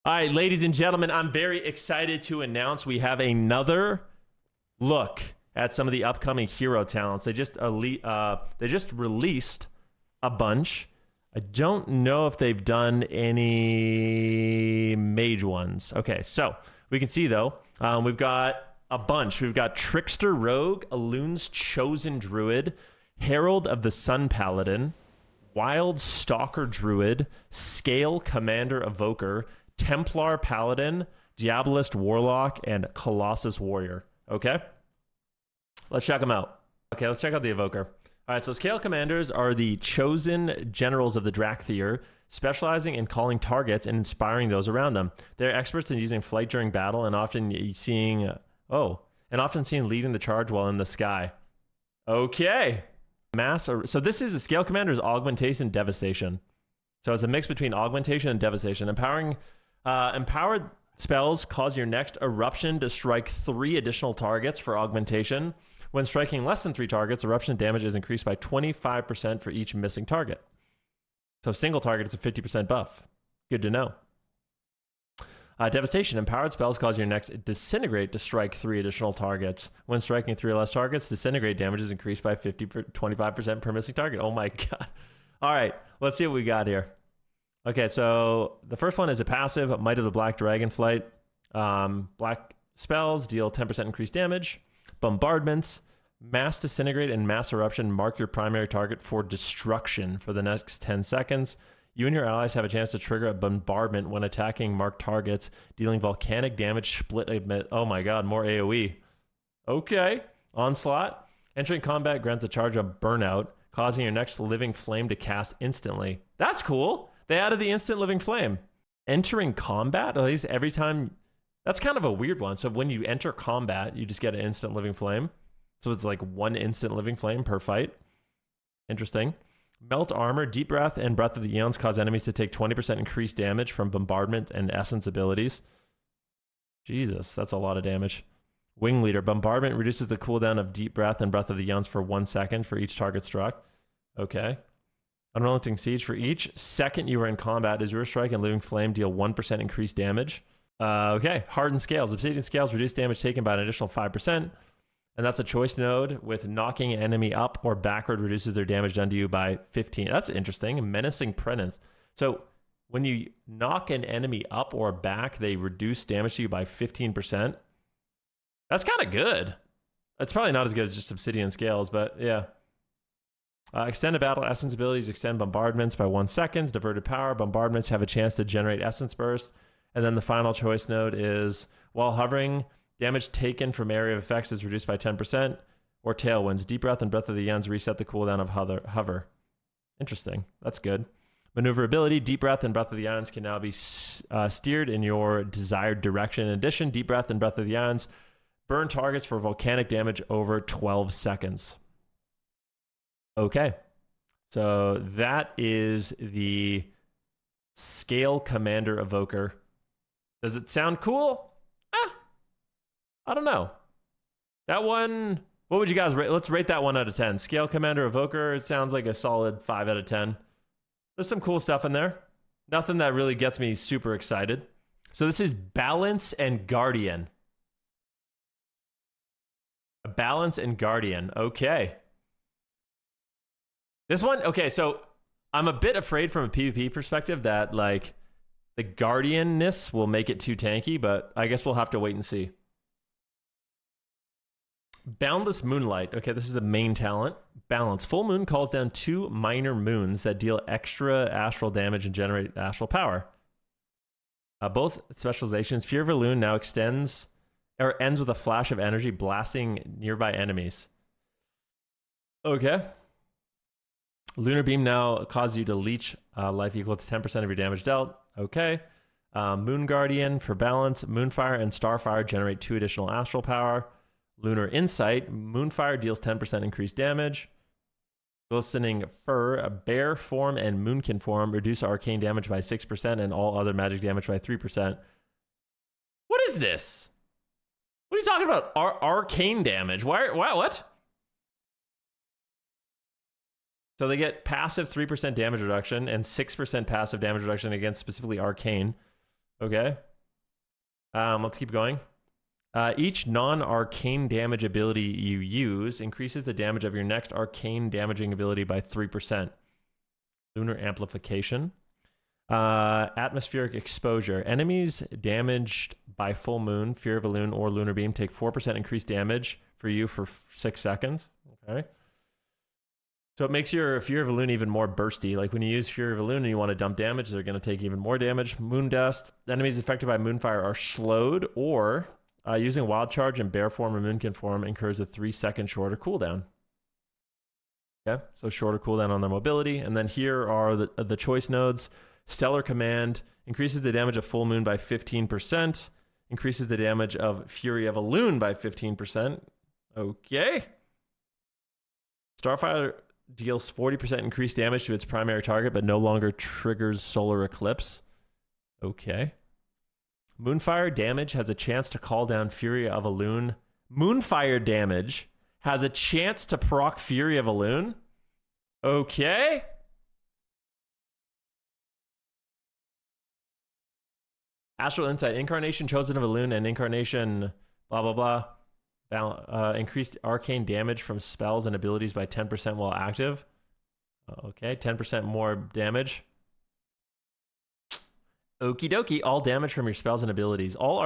All right, ladies and gentlemen, I'm very excited to announce we have another look at some of the upcoming hero talents. They just released a bunch. I don't know if they've done any mage ones. Okay, so we can see though, we've got a bunch. We've got Trickster Rogue, Elune's Chosen Druid, Herald of the Sun Paladin, Windstalker Druid, Scalecommander Evoker, Templar Paladin, Diabolist Warlock, and Colossus Warrior. Okay? Let's check them out. Okay, let's check out the Evoker. All right, so Scalecommanders are the chosen generals of the Drakthir, specializing in calling targets and inspiring those around them. They're experts in using flight during battle and often seen leading the charge while in the sky. Okay. So this is a Scalekommander's Augmentation and Devastation. So it's a mix between Augmentation and Devastation. Empowered spells cause your next eruption to strike 3 additional targets for Augmentation. When striking less than 3 targets, eruption damage is increased by 25% for each missing target. So single target is a 50% buff. Good to know. Devastation. Empowered spells cause your next Disintegrate to strike 3 additional targets. When striking 3 or less targets, Disintegrate damage is increased by 25% per missing target. Oh my god. All right, let's see what we got here. Okay, so the first one is a passive, Might of the Black Dragonflight. Black spells deal 10% increased damage. Bombardments, Mass Disintegrate and Mass Eruption mark your primary target for destruction for the next 10 seconds. You and your allies have a chance to trigger a bombardment when attacking marked targets, dealing volcanic damage split. Oh my god, more AoE. Okay. Onslaught. Entering combat grants a charge of Burnout, causing your next living flame to cast instantly. That's cool. They added the instant living flame. Entering combat, at least every time. That's kind of a weird one. So when you enter combat, you just get an instant living flame. So it's like 1 instant living flame per fight. Interesting. Melt Armor, Deep Breath, and Breath of the Eons cause enemies to take 20% increased damage from bombardment and essence abilities. Jesus, that's a lot of damage. Wing Leader, Bombardment reduces the cooldown of Deep Breath and Breath of the Eons for 1 second for each target struck. Okay. Unrelenting Siege, for each second you are in combat, as your strike and living flame deal 1% increased damage. Okay. Hardened Scales. Obsidian Scales reduce damage taken by an additional 5%. And that's a choice node with knocking an enemy up or backward reduces their damage done to you by 15. That's interesting. Menacing Presence. So when you knock an enemy up or back, they reduce damage to you by 15%. That's kind of good. It's probably not as good as just Obsidian Scales, but yeah. Extended Battle Essence abilities extend bombardments by 1 second. Diverted Power. Bombardments have a chance to generate Essence Burst. And then the final choice node is, while hovering, damage taken from area of effects is reduced by 10%. Or Tailwinds. Deep Breath and Breath of the Eons reset the cooldown of hover. Interesting. That's good. Maneuverability. Deep Breath and Breath of the Eons can now be steered in your desired direction. In addition, Deep Breath and Breath of the Eons burn targets for volcanic damage over 12 seconds. Okay. So that is the Scalekommander Evoker. Does it sound cool? I don't know. That one, what would you guys rate? Let's rate that 1 out of 10. Scalekommander Evoker, it sounds like a solid 5 out of 10. There's some cool stuff in there. Nothing that really gets me super excited. So this is Balance and Guardian. Balance and Guardian. Okay. This one, okay, so I'm a bit afraid from a PvP perspective that like the Guardianness will make it too tanky, but I guess we'll have to wait and see. Boundless Moonlight. Okay, this is the main talent. Balance. Full moon calls down 2 minor moons that deal extra astral damage and generate astral power. Both specializations. Fear of Elune now extends or ends with a flash of energy blasting nearby enemies. Okay. Lunar Beam now causes you to leech life equal to 10% of your damage dealt. Okay. Moon Guardian for balance. Moonfire and Starfire generate 2 additional astral power. Lunar Insight. Moonfire deals 10% increased damage. Glistening Fur. Bear form and Moonkin form reduce arcane damage by 6% and all other magic damage by 3%. What is this? What are you talking about? Arcane damage? Why? What? So they get passive 3% damage reduction and 6% passive damage reduction against specifically arcane. Okay. Let's keep going. Each non-arcane damage ability you use increases the damage of your next arcane damaging ability by 3%. Lunar amplification. Atmospheric exposure. Enemies damaged by full moon, fear of Elune, or lunar beam take 4% increased damage for you for 6 seconds. Okay. So it makes your Fear of Elune even more bursty. Like when you use Fear of Elune and you want to dump damage, they're going to take even more damage. Moon Dust. Enemies affected by Moonfire are slowed, or using Wild Charge in Bear form or Moonkin form incurs a 3-second shorter cooldown. Okay, so shorter cooldown on their mobility. And then here are the choice nodes. Stellar Command increases the damage of Full Moon by 15%. Increases the damage of Fury of Elune by 15%. Okay. Starfire deals 40% increased damage to its primary target, but no longer triggers Solar Eclipse. Okay. Moonfire damage has a chance to call down Fury of Elune. Moonfire damage has a chance to proc Fury of Elune? Okay. Astral Insight. Incarnation Chosen of Elune and Incarnation blah blah blah. Increased arcane damage from spells and abilities by 10% while active. Okay, 10% more damage. Okie dokie. All damage from your spells and abilities. All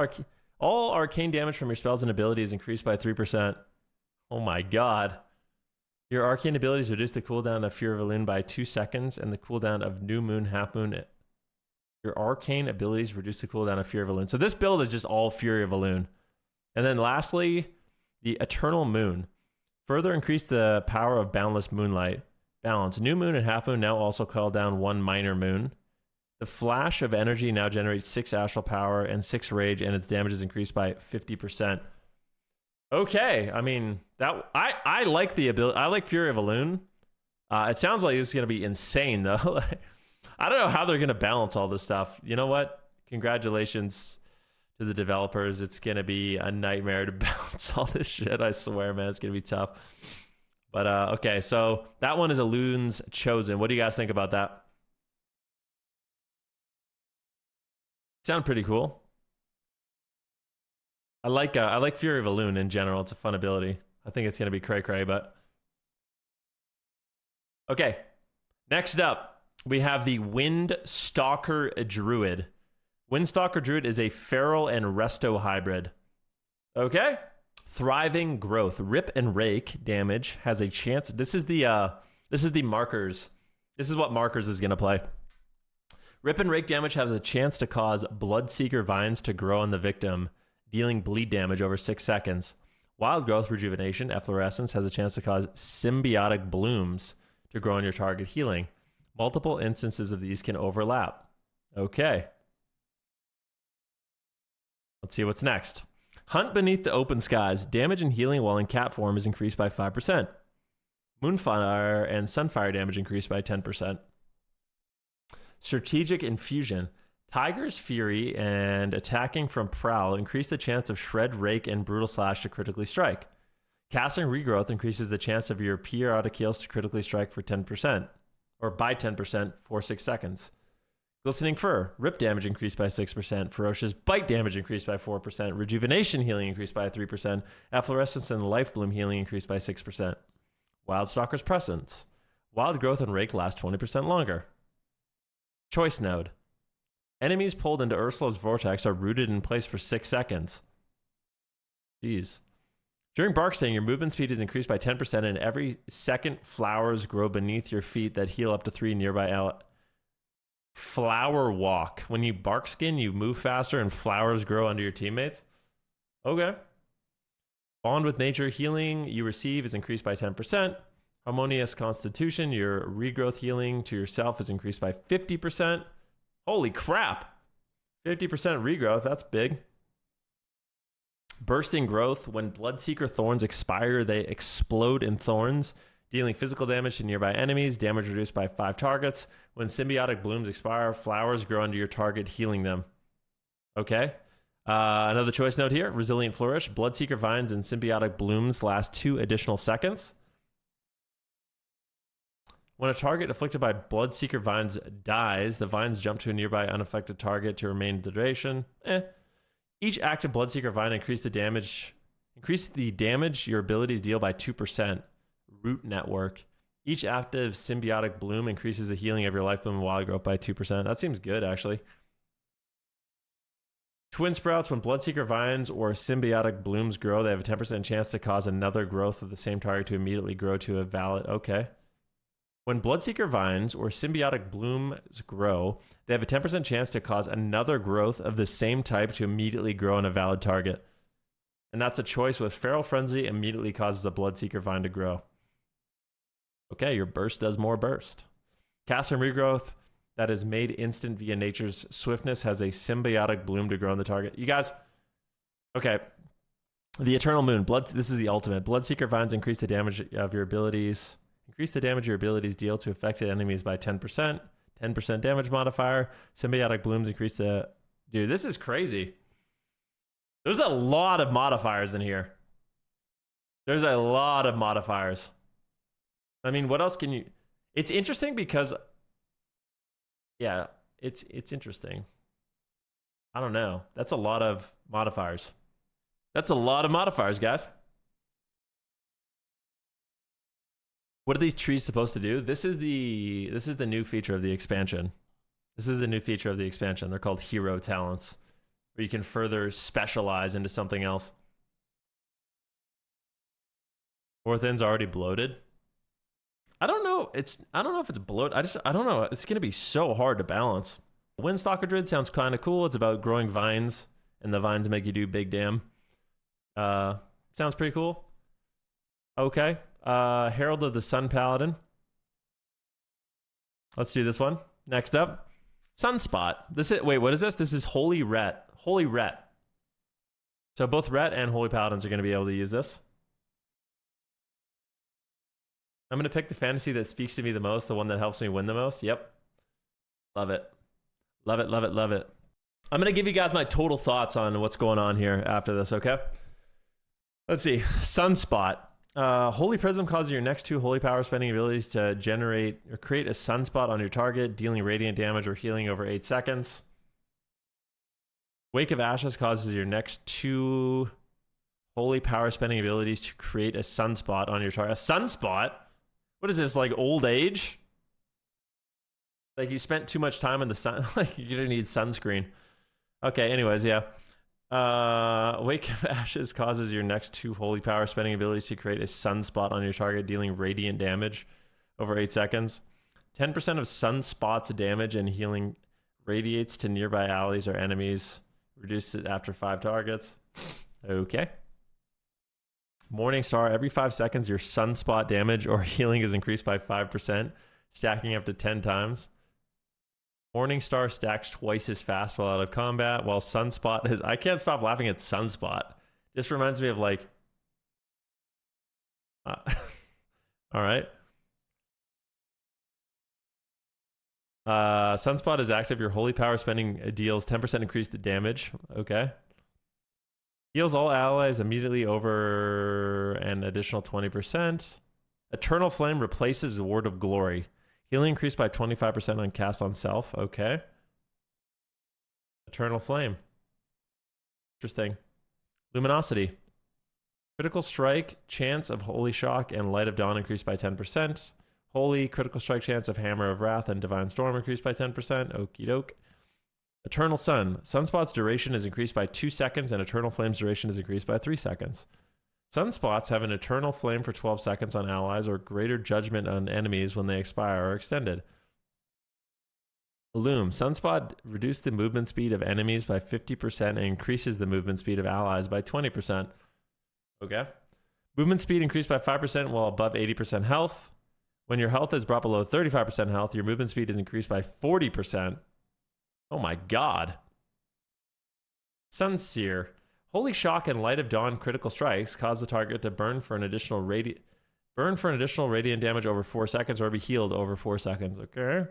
arcane damage from your spells and abilities increased by 3%. Oh my god. Your arcane abilities reduce the cooldown of Fear of Elune by 2 seconds and the cooldown of New Moon, Half Moon. Your arcane abilities reduce the cooldown of Fear of Elune. So this build is just all Fury of Elune. And then lastly, the Eternal Moon. Further increase the power of Boundless Moonlight. Balance. New Moon and Half Moon now also call down 1 Minor Moon. The Flash of Energy now generates 6 Astral Power and 6 Rage, and its damage is increased by 50%. Okay, I mean, that I like the ability. I like Fury of Elune. It sounds like it's going to be insane, though. I don't know how they're going to balance all this stuff. You know what? Congratulations to the developers. It's going to be a nightmare to balance all this shit. I swear, man. It's going to be tough. But, okay, so that one is Elune's Chosen. What do you guys think about that? Sound pretty cool. I like Fury of Elune in general. It's a fun ability. I think it's going to be cray-cray, but... Okay, next up, we have the Windstalker Druid. Windstalker Druid is a Feral and Resto hybrid. Okay. Thriving Growth. Rip and Rake damage has a chance. This is the markers. This is what markers is going to play. Rip and Rake damage has a chance to cause Bloodseeker Vines to grow on the victim, dealing bleed damage over 6 seconds. Wild Growth Rejuvenation, Efflorescence, has a chance to cause Symbiotic Blooms to grow on your target, healing. Multiple instances of these can overlap. Okay. Let's see what's next. Hunt Beneath the Open Skies. Damage and healing while in cat form is increased by 5%. Moonfire and Sunfire damage increased by 10%. Strategic Infusion. Tiger's Fury and attacking from Prowl increase the chance of Shred, Rake, and Brutal Slash to critically strike. Casting Regrowth increases the chance of your periodic heals to critically strike for 10%, or by 10% for 6 seconds. Glistening Fur. Rip damage increased by 6%. Ferocious Bite damage increased by 4%. Rejuvenation healing increased by 3%. Efflorescence and Life Bloom healing increased by 6%. Wildstalker's Presence. Wild Growth and Rake last 20% longer. Choice Node. Enemies pulled into Ursula's Vortex are rooted in place for 6 seconds. Jeez. During Barkstain, your movement speed is increased by 10%, and every second flowers grow beneath your feet that heal up to 3 nearby Flower Walk. When you Barkskin, you move faster and flowers grow under your teammates. Okay. Bond with Nature. Healing you receive is increased by 10%. Harmonious Constitution. Your regrowth healing to yourself is increased by 50%. Holy crap. 50% regrowth. That's big. Bursting Growth. When Bloodseeker Thorns expire, they explode in thorns, dealing physical damage to nearby enemies. Damage reduced by 5 targets. When Symbiotic Blooms expire, flowers grow under your target, healing them. Okay. Another choice note here. Resilient Flourish. Bloodseeker Vines and Symbiotic Blooms last 2 additional seconds. When a target afflicted by Bloodseeker Vines dies, the vines jump to a nearby unaffected target to remain the duration. Each active Bloodseeker Vine increase the damage your abilities deal by 2%. Root Network. Each active Symbiotic Bloom increases the healing of your life bloom and wild growth by 2%. That seems good, actually. Twin Sprouts. When Bloodseeker Vines or Symbiotic Blooms grow, they have a 10% chance to cause another growth of the same target to immediately grow to a valid... Okay. When Bloodseeker Vines or Symbiotic Blooms grow, they have a 10% chance to cause another growth of the same type to immediately grow on a valid target. And that's a choice with Feral Frenzy immediately causes a Bloodseeker Vine to grow. Okay, your burst does more burst. Cast and Regrowth that is made instant via nature's swiftness has a Symbiotic Bloom to grow on the target. You guys, okay. The Eternal Moon. This is the ultimate. Bloodseeker Vines increase the damage of your abilities. Increase the damage your abilities deal to affected enemies by 10%. 10% damage modifier. Symbiotic Blooms increase the... Dude, this is crazy. There's a lot of modifiers in here. There's a lot of modifiers. I mean, what else can you... It's interesting because... Yeah, it's interesting. I don't know. That's a lot of modifiers. That's a lot of modifiers, guys. What are these trees supposed to do? This is the new feature of the expansion. This is the new feature of the expansion. They're called hero talents, where you can further specialize into something else. Orthan's already bloated. I don't know if it's bloated. I don't know. It's gonna be so hard to balance. Windstalker Druid sounds kind of cool. It's about growing vines, and the vines make you do big damn. Sounds pretty cool. Okay. Herald of the Sun Paladin. Let's do this one. Next up, Sunspot. Wait, what is this? This is Holy Ret. Holy Ret. So both Ret and Holy Paladins are going to be able to use this. I'm going to pick the fantasy that speaks to me the most, the one that helps me win the most. Yep. Love it. Love it, love it, love it. I'm going to give you guys my total thoughts on what's going on here after this, okay? Let's see. Sunspot. Holy Prism causes your next 2 holy power spending abilities to generate or create a sunspot on your target, dealing radiant damage or healing over 8 seconds. Wake of Ashes causes your next 2 holy power spending abilities to create a sunspot on your target. A sunspot? What is this, like old age? Like you spent too much time in the sun. Like you're gonna need sunscreen. Okay, anyways, yeah. Wake of Ashes causes your next 2 holy power spending abilities to create a sunspot on your target, dealing radiant damage over 8 seconds. 10% of sunspots damage and healing radiates to nearby allies or enemies. Reduced it after 5 targets. Okay. Morningstar, every 5 seconds, your sunspot damage or healing is increased by 5%, stacking up to 10 times. Morningstar stacks twice as fast while out of combat, while Sunspot is... I can't stop laughing at Sunspot. This reminds me of like... all right. Sunspot is active. Your holy power spending deals 10% increased damage. Okay. Heals all allies immediately over an additional 20%. Eternal Flame replaces the Word of Glory. Healing increased by 25% on cast on self. Okay. Eternal Flame. Interesting. Luminosity. Critical Strike, chance of Holy Shock and Light of Dawn increased by 10%. Holy, critical strike chance of Hammer of Wrath and Divine Storm increased by 10%. Okie doke. Eternal Sun. Sunspot's duration is increased by 2 seconds and Eternal Flame's duration is increased by 3 seconds. Sunspots have an Eternal Flame for 12 seconds on allies or greater judgment on enemies when they expire or extended. Elune. Sunspot reduces the movement speed of enemies by 50% and increases the movement speed of allies by 20%. Okay. Movement speed increased by 5% while above 80% health. When your health is brought below 35% health, your movement speed is increased by 40%. Oh my god. Sunseer. Holy Shock and Light of Dawn critical strikes cause the target to burn for an additional radiant damage over 4 seconds or be healed over 4 seconds. Okay.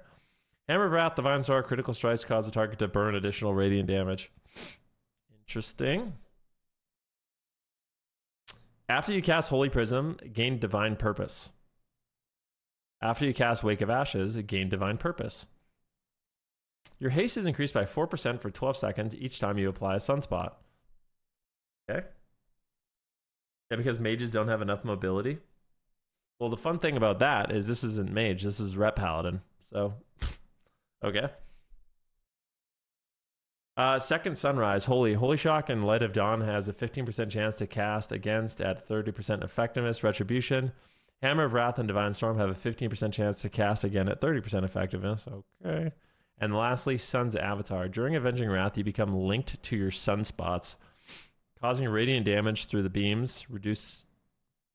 Hammer of Wrath, Divine Sword, critical strikes cause the target to burn additional radiant damage. Interesting. After you cast Holy Prism, gain Divine Purpose. After you cast Wake of Ashes, gain Divine Purpose. Your haste is increased by 4% for 12 seconds each time you apply a Sunspot. Okay. Yeah, because mages don't have enough mobility. Well, the fun thing about that is this isn't mage, this is Rep Paladin. So, okay. Second Sunrise, Holy Shock and Light of Dawn has a 15% chance to cast against at 30% effectiveness. Retribution. Hammer of Wrath and Divine Storm have a 15% chance to cast again at 30% effectiveness. Okay. And lastly, Sun's Avatar. During Avenging Wrath, you become linked to your sunspots, causing radiant damage through the beams, reduced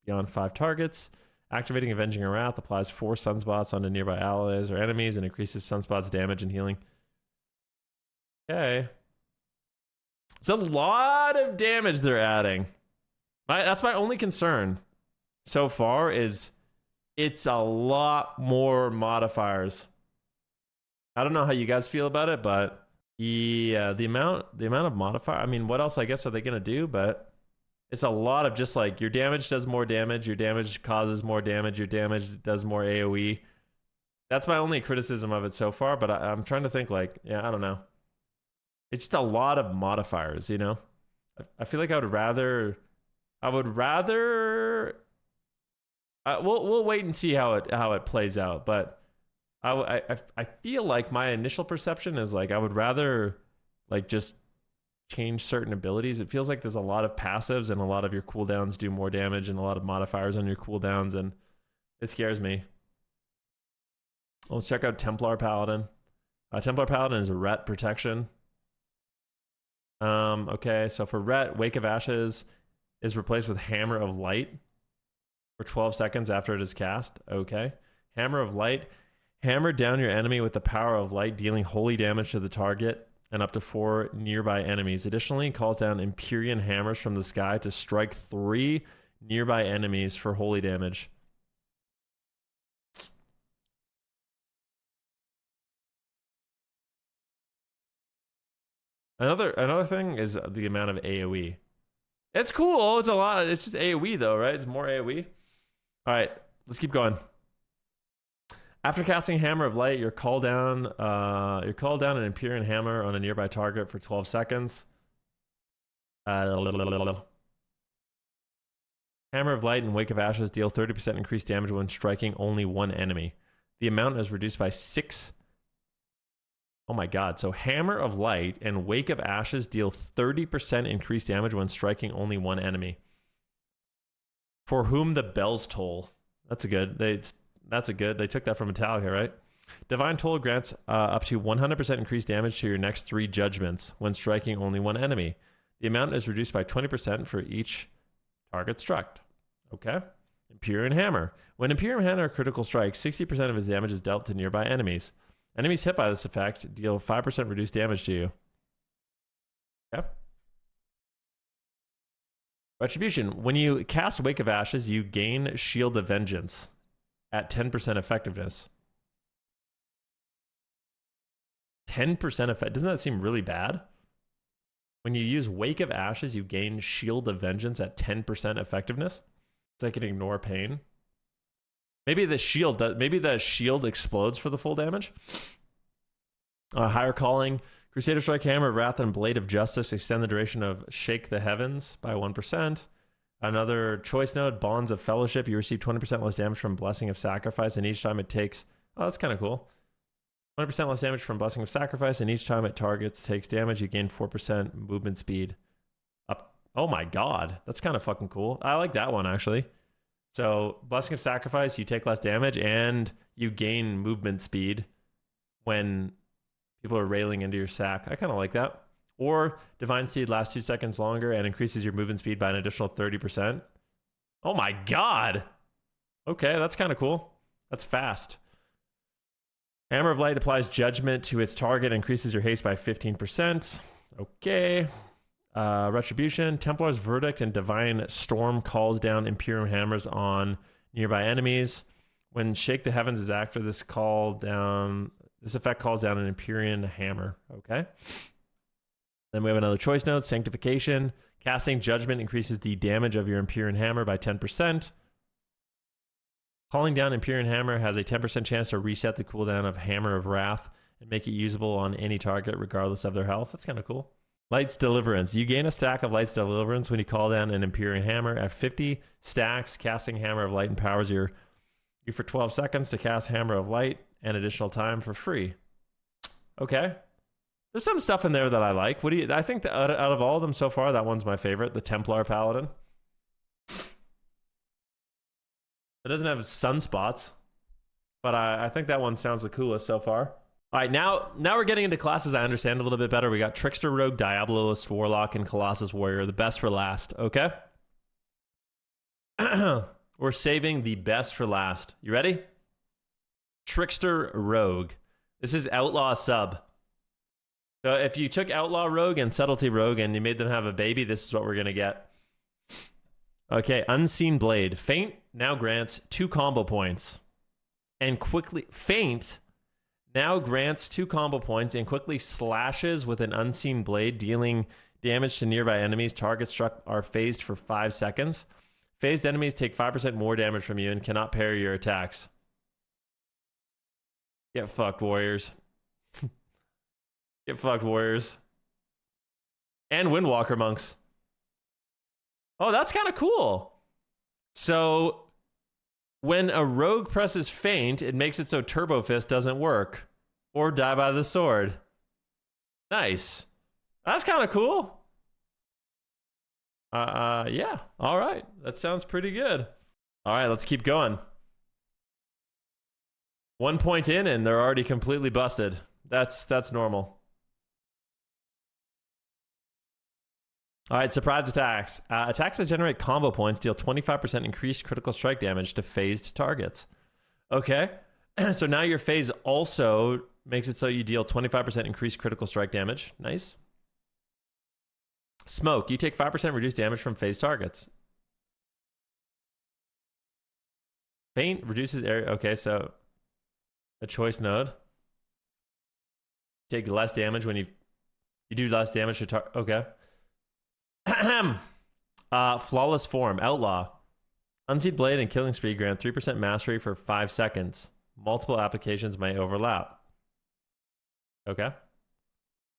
beyond 5 targets. Activating Avenging Wrath applies 4 sunspots onto nearby allies or enemies and increases sunspots' damage and healing. Okay. It's a lot of damage they're adding. That's my only concern so far is it's a lot more modifiers. I don't know how you guys feel about it, but yeah, the amount of modifier. I mean, what else I guess are they gonna do? But it's a lot of just like your damage does more damage, your damage causes more damage, your damage does more AoE. That's my only criticism of it so far. But I'm trying to think like, yeah, I don't know. It's just a lot of modifiers, you know. I feel like I would rather. We'll wait and see how it plays out, but. I feel like my initial perception is like I would rather like just change certain abilities. It feels like there's a lot of passives and a lot of your cooldowns do more damage and a lot of modifiers on your cooldowns, and it scares me. Let's check out Templar Paladin. Templar Paladin is a Ret protection. Okay, so for Ret, Wake of Ashes is replaced with Hammer of Light for 12 seconds after it is cast. Okay. Hammer of Light. Hammer down your enemy with the power of light, dealing holy damage to the target and up to 4 nearby enemies. Additionally, calls down Empyrean hammers from the sky to strike 3 nearby enemies for holy damage. Another thing is the amount of AoE. It's cool. It's a lot. It's just AoE though, right? It's more AoE. All right, let's keep going. After casting Hammer of Light, you call down an Empyrean hammer on a nearby target for 12 seconds. Hammer of Light and Wake of Ashes deal 30% increased damage when striking only 1 enemy. The amount is reduced by 6. Oh my god. So Hammer of Light and Wake of Ashes deal 30% increased damage when striking only 1 enemy. For whom the bells toll. That's a good. They took that from Metallica, right? Divine Toll grants up to 100% increased damage to your next 3 judgments when striking only 1 enemy. The amount is reduced by 20% for each target struck. Okay. Empyrean Hammer. When Empyrean Hammer critical strikes, 60% of his damage is dealt to nearby enemies. Enemies hit by this effect deal 5% reduced damage to you. Okay. Retribution. When you cast Wake of Ashes, you gain Shield of Vengeance at 10% effectiveness. 10% effect. Doesn't that seem really bad? When you use Wake of Ashes, you gain Shield of Vengeance at 10% effectiveness. It's like an ignore pain. Maybe the shield explodes for the full damage. Higher Calling. Crusader Strike, Hammer of Wrath, and Blade of Justice extend the duration of Shake the Heavens by 1%. Another choice note, Bonds of Fellowship. You receive 20% less damage from Blessing of Sacrifice, and each time it takes... Oh, that's kind of cool. 20% less damage from Blessing of Sacrifice, and each time it takes damage, you gain 4% movement speed. Up. Oh my god. That's kind of fucking cool. I like that one, actually. So, Blessing of Sacrifice, you take less damage, and you gain movement speed when people are railing into your sack. I kind of like that. Or Divine Seed lasts 2 seconds longer and increases your movement speed by an additional 30%. Oh my god! Okay, that's kind of cool. That's fast. Hammer of Light applies Judgment to its target and increases your haste by 15%. Okay. Retribution. Templar's Verdict and Divine Storm calls down Imperial Hammers on nearby enemies. When Shake the Heavens is active, this effect calls down an Empyrean Hammer. Okay. Then we have another choice note, Sanctification. Casting Judgment increases the damage of your Empyrean Hammer by 10%. Calling down Empyrean Hammer has a 10% chance to reset the cooldown of Hammer of Wrath and make it usable on any target regardless of their health. That's kind of cool. Light's Deliverance. You gain a stack of Light's Deliverance when you call down an Empyrean Hammer. At 50 stacks, casting Hammer of Light empowers you for 12 seconds to cast Hammer of Light and additional time for free. Okay. There's some stuff in there that I like. What do you? I think that out of all of them so far, that one's my favorite, the Templar Paladin. It doesn't have sunspots, but I think that one sounds the coolest so far. All right, now we're getting into classes I understand a little bit better. We got Trickster Rogue, Diabolist Warlock, and Colossus Warrior. The best for last, okay? We're saving the best for last. You ready? Trickster Rogue. This is Outlaw sub. So if you took Outlaw Rogue and Subtlety Rogue and you made them have a baby, this is what we're going to get. Okay, Unseen Blade. Feint now grants 2 combo points. And quickly... Feint... now grants 2 combo points and quickly slashes with an Unseen Blade, dealing damage to nearby enemies. Targets struck are phased for 5 seconds. Phased enemies take 5% more damage from you and cannot parry your attacks. Get fucked, warriors. Get fucked, warriors. And Windwalker monks. Oh, that's kind of cool. So... when a rogue presses Feint, it makes it so Turbo Fist doesn't work. Or Die by the Sword. Nice. That's kind of cool. Yeah. All right. That sounds pretty good. All right, let's keep going. 1 point in and they're already completely busted. That's normal. All right, surprise attacks. Attacks that generate combo points deal 25% increased critical strike damage to phased targets. Okay, so now your phase also makes it so you deal 25% increased critical strike damage. Nice. Smoke. You take 5% reduced damage from phased targets. Feint reduces area. Okay, so a choice node. Take less damage when you do less damage to target. Okay. Flawless Form. Outlaw. Unseen Blade and Killing Spree grant 3% mastery for 5 seconds. Multiple applications may overlap. Okay.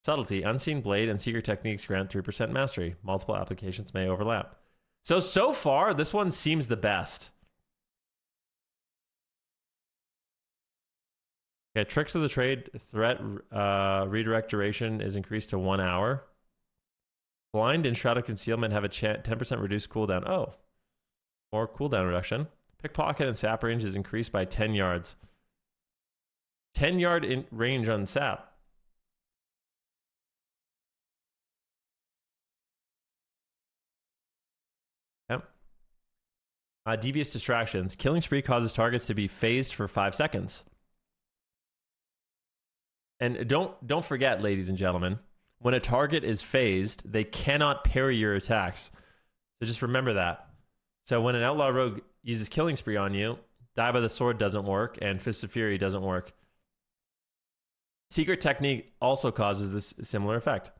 Subtlety. Unseen Blade and Secret Techniques grant 3% mastery. Multiple applications may overlap. So far, this one seems the best. Okay, Tricks of the Trade threat redirect duration is increased to 1 hour. Blind and Shroud of Concealment have a 10% reduced cooldown. Oh, more cooldown reduction. Pickpocket and Sap range is increased by 10 yards. 10 yard in range on Sap. Yep. Devious Distractions. Killing Spree causes targets to be phased for 5 seconds. And don't forget, ladies and gentlemen, when a target is phased, they cannot parry your attacks. So just remember that. So when an Outlaw Rogue uses Killing Spree on you, Die by the Sword doesn't work, and Fist of Fury doesn't work. Secret Technique also causes this similar effect.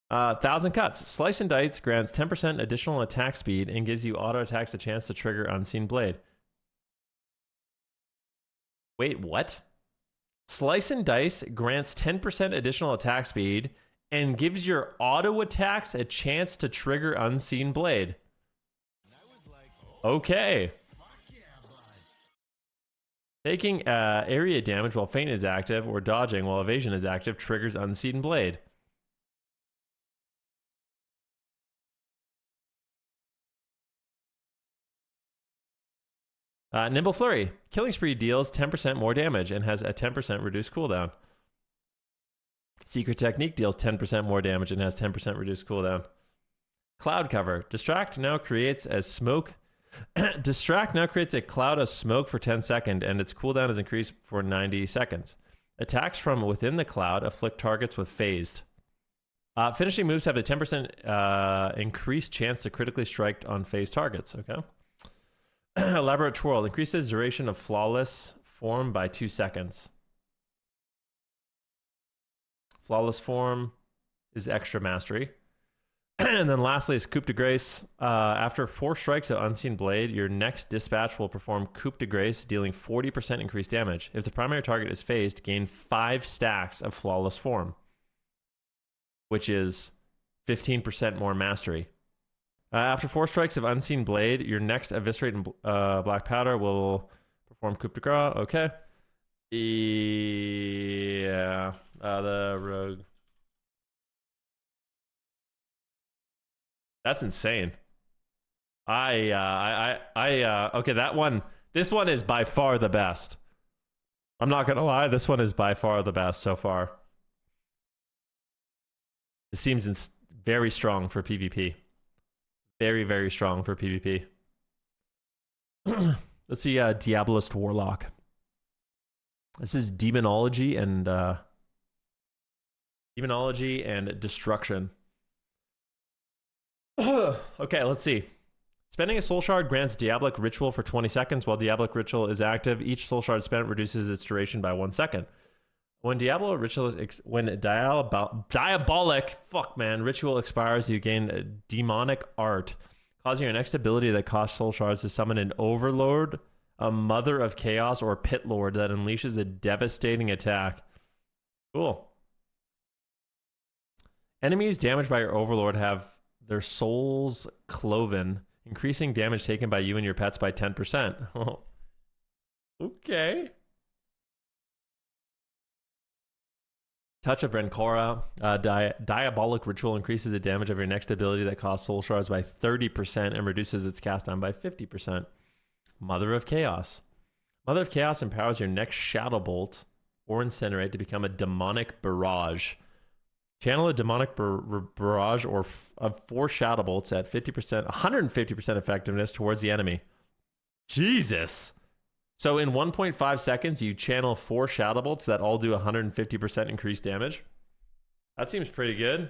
1,000 Cuts. Slice and Dice grants 10% additional attack speed and gives you auto attacks a chance to trigger Unseen Blade. Wait, what? Slice and Dice grants 10% additional attack speed and gives your auto attacks a chance to trigger Unseen Blade. Okay. Taking area damage while Feint is active or dodging while evasion is active triggers Unseen Blade. Nimble Flurry. Killing Spree deals 10% more damage and has a 10% reduced cooldown. Secret Technique deals 10% more damage and has 10% reduced cooldown. Cloud Cover. Distract now creates a smoke. Distract now creates a cloud of smoke for 10 seconds and its cooldown is increased for 90 seconds. Attacks from within the cloud afflict targets with phased. Finishing moves have a 10% increased chance to critically strike on phased targets. Okay. Elaborate Twirl increases duration of Flawless Form by 2 seconds. Flawless Form is extra mastery. And then lastly is Coup de Grace. After 4 strikes of Unseen Blade, your next dispatch will perform Coup de Grace, dealing 40% increased damage. If the primary target is phased, gain 5 stacks of Flawless Form, which is 15% more mastery. After 4 strikes of Unseen Blade, your next Eviscerate and Black Powder will perform Coup de Grace. Okay. Yeah. The Rogue. That's insane. Okay, that one. This one is by far the best. I'm not gonna lie. This one is by far the best so far. It seems very strong for PvP. Very, very strong for PvP. Let's see, Diabolist Warlock. This is Demonology and Destruction. Okay, let's see. Spending a Soul Shard grants Diabolic Ritual for 20 seconds. While Diabolic Ritual is active, each Soul Shard spent reduces its duration by 1 second. When Diabolic Ritual Ritual expires, you gain a Demonic Art, causing your next ability that costs Soul Shards to summon an Overlord, a Mother of Chaos, or Pit Lord that unleashes a devastating attack. Cool. Enemies damaged by your Overlord have their souls cloven, increasing damage taken by you and your pets by 10%. Oh. Okay. Touch of Rencora. Diabolic Ritual increases the damage of your next ability that costs Soul Shards by 30% and reduces its cast time by 50%. Mother of Chaos. Mother of Chaos empowers your next Shadow Bolt or Incinerate to become a Demonic Barrage. Channel a Demonic Barrage of 4 Shadow Bolts at 150% effectiveness towards the enemy. Jesus! So in 1.5 seconds, you channel 4 Shadow Bolts that all do 150% increased damage. That seems pretty good.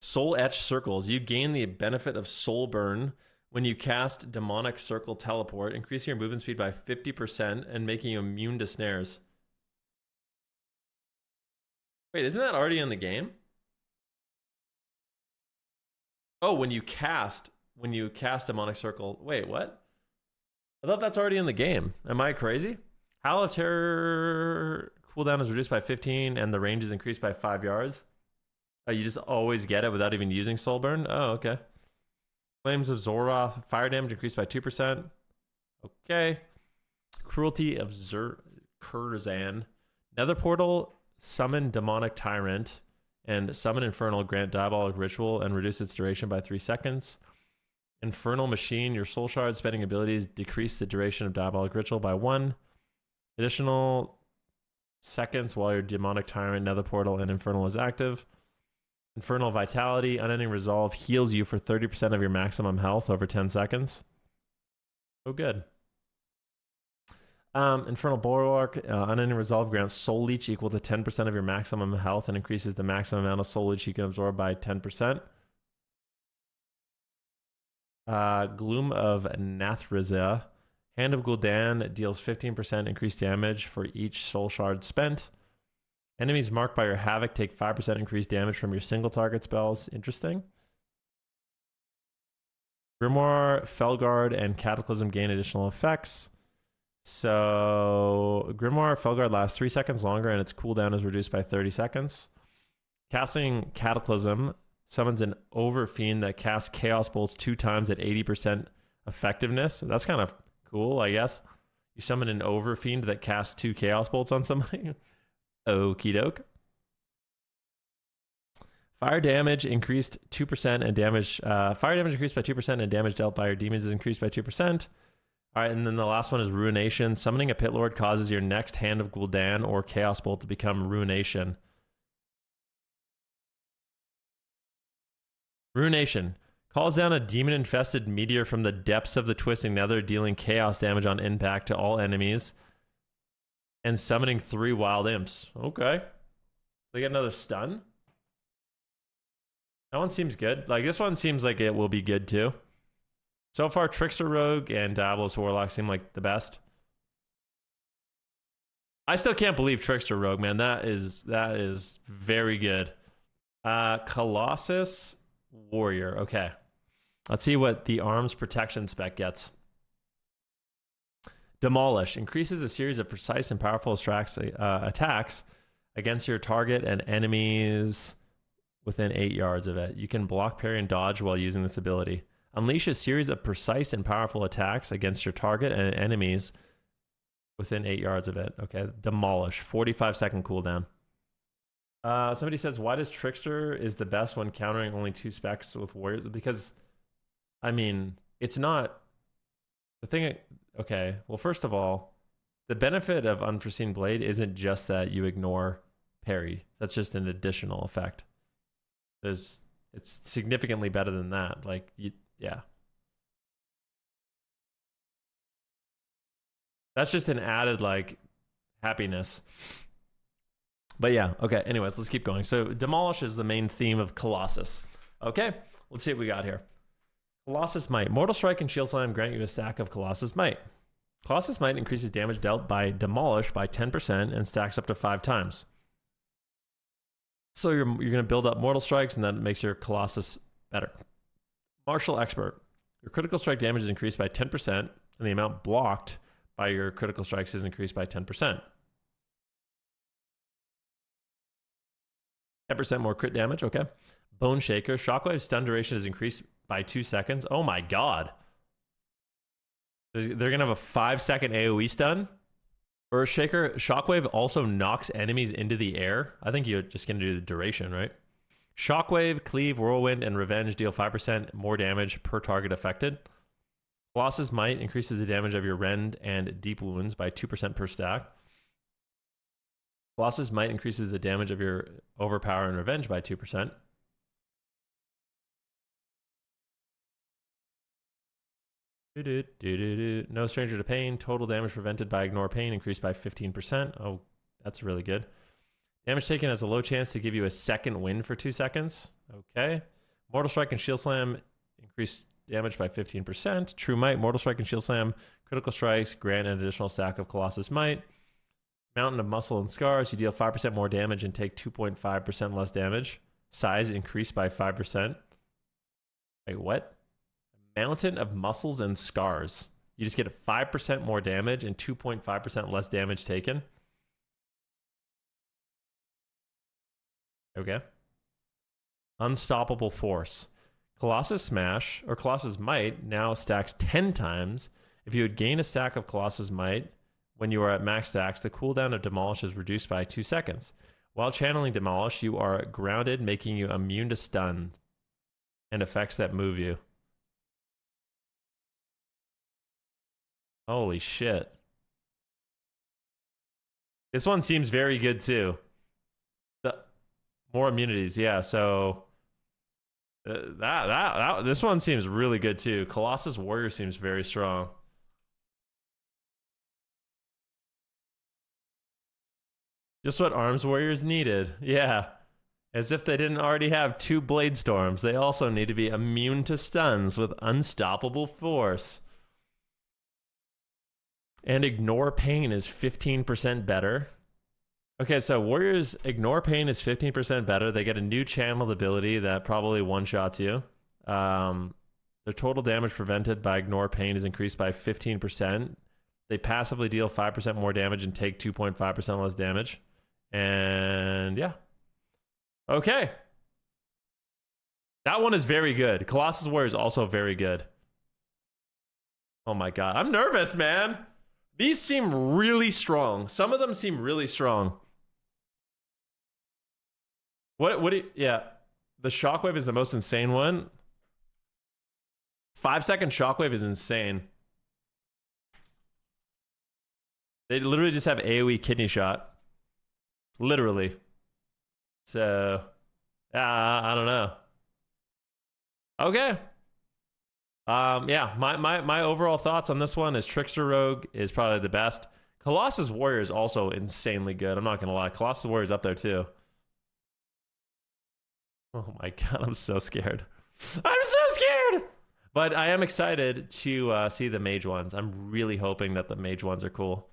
Soul Etch Circles. You gain the benefit of Soul Burn when you cast Demonic Circle Teleport, increasing your movement speed by 50% and making you immune to snares. Wait, isn't that already in the game? Oh, when you cast Demonic Circle. Wait, what? I thought that's already in the game. Am I crazy? Howl of Terror cooldown is reduced by 15 and the range is increased by 5 yards. Oh, you just always get it without even using Soul Burn? Oh, okay. Flames of Zoroth, fire damage increased by 2%. Okay. Cruelty of Kurzan. Nether Portal, summon Demonic Tyrant, and summon Infernal, grant Diabolic Ritual, and reduce its duration by 3 seconds. Infernal Machine, your Soul Shard spending abilities decrease the duration of Diabolic Ritual by 1 additional seconds while your Demonic Tyrant, Nether Portal, and Infernal is active. Infernal Vitality, Unending Resolve heals you for 30% of your maximum health over 10 seconds. Oh, good. Infernal Bulwark, Unending Resolve grants Soul Leech equal to 10% of your maximum health and increases the maximum amount of Soul Leech you can absorb by 10%. Gloom of Nathriza, Hand of Gul'dan deals 15% increased damage for each Soul Shard spent. Enemies marked by your Havoc take 5% increased damage from your single target spells. Interesting. Grimoire, Felguard, and Cataclysm gain additional effects. So Grimoire, Felguard lasts 3 seconds longer and its cooldown is reduced by 30 seconds. Casting Cataclysm summons an Overfiend that casts Chaos Bolts 2 times at 80% effectiveness. That's kind of cool, I guess. You summon an Overfiend that casts 2 Chaos Bolts on somebody. Okie doke. Fire damage increased 2% and damage. Fire damage increased by 2% and damage dealt by your demons is increased by 2%. All right, and then the last one is Ruination. Summoning a Pit Lord causes your next Hand of Gul'dan or Chaos Bolt to become Ruination. Ruination calls down a demon-infested meteor from the depths of the Twisting Nether, dealing chaos damage on impact to all enemies. And summoning 3 wild imps. Okay. They get another stun. That one seems good. Like, this one seems like it will be good too. So far, Trickster Rogue and Diabolist Warlock seem like the best. I still can't believe Trickster Rogue, man. That is very good. Colossus Warrior. Okay. Let's see what the arms protection spec gets. Demolish. Increases a series of precise and powerful attacks against your target and enemies within 8 yards of it. You can block, parry, and dodge while using this ability. Unleash a series of precise and powerful attacks against your target and enemies within 8 yards of it. Okay. Demolish. 45-second cooldown. Somebody says, why does Trickster is the best when countering only 2 specs with Warriors? Because, I mean, it's not... The thing... Okay, well, first of all, the benefit of Unforeseen Blade isn't just that you ignore parry. That's just an additional effect. It's significantly better than that. Like, yeah. That's just an added, like, happiness. But yeah, okay, anyways, let's keep going. So Demolish is the main theme of Colossus. Okay, let's see what we got here. Colossus Might. Mortal Strike and Shield Slam grant you a stack of Colossus Might. Colossus Might increases damage dealt by Demolish by 10% and stacks up to 5 times. So you're going to build up Mortal Strikes, and that makes your Colossus better. Martial Expert. Your critical strike damage is increased by 10%, and the amount blocked by your critical strikes is increased by 10%. 10% more crit damage, okay. Bone Shaker. Shockwave stun duration is increased by 2 seconds. Oh my god. They're going to have a 5-second AoE stun. Earth Shaker. Shockwave also knocks enemies into the air. I think you're just going to do the duration, right? Shockwave, Cleave, Whirlwind, and Revenge deal 5% more damage per target affected. Colossus Might increases the damage of your Rend and Deep Wounds by 2% per stack. Colossus Might increases the damage of your Overpower and Revenge by 2%. No Stranger to Pain. Total damage prevented by Ignore Pain increased by 15%. Oh, that's really good. Damage taken has a low chance to give you a second wind for 2 seconds. Okay. Mortal Strike and Shield Slam increase damage by 15%. True Might. Mortal Strike and Shield Slam. Critical strikes grant an additional stack of Colossus Might. Mountain of Muscle and Scars. You deal 5% more damage and take 2.5% less damage. Size increased by 5%. Wait, what? Mountain of Muscles and Scars. You just get a 5% more damage and 2.5% less damage taken. Okay. Unstoppable Force. Colossus Smash, or Colossus Might, now stacks 10 times. If you would gain a stack of Colossus Might when you are at max stacks, the cooldown of Demolish is reduced by 2 seconds. While channeling Demolish, you are grounded, making you immune to stun and effects that move you. Holy shit. This one seems very good too. More immunities, yeah, so this one seems really good too. Colossus Warrior seems very strong. Just what Arms Warriors needed. Yeah. As if they didn't already have 2 Blade Storms. They also need to be immune to stuns with Unstoppable Force. And Ignore Pain is 15% better. Okay, so Warriors Ignore Pain is 15% better. They get a new channeled ability that probably one-shots you. Their total damage prevented by Ignore Pain is increased by 15%. They passively deal 5% more damage and take 2.5% less damage. And yeah. Okay. That one is very good. Colossus Warrior is also very good. Oh my god. I'm nervous, man. These seem really strong. Some of them seem really strong. Yeah. The Shockwave is the most insane one. 5-second Shockwave is insane. They literally just have AoE kidney shot. Literally. So, I don't know. Okay. Yeah, my overall thoughts on this one is Trickster Rogue is probably the best. Colossus Warrior is also insanely good. I'm not going to lie. Colossus Warrior is up there too. Oh my god, I'm so scared. I'm so scared! But I am excited to see the mage ones. I'm really hoping that the mage ones are cool.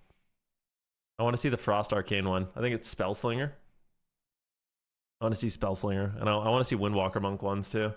I want to see the Frost Arcane one. I think it's Spellslinger. I want to see Spellslinger, and I want to see Windwalker Monk ones too.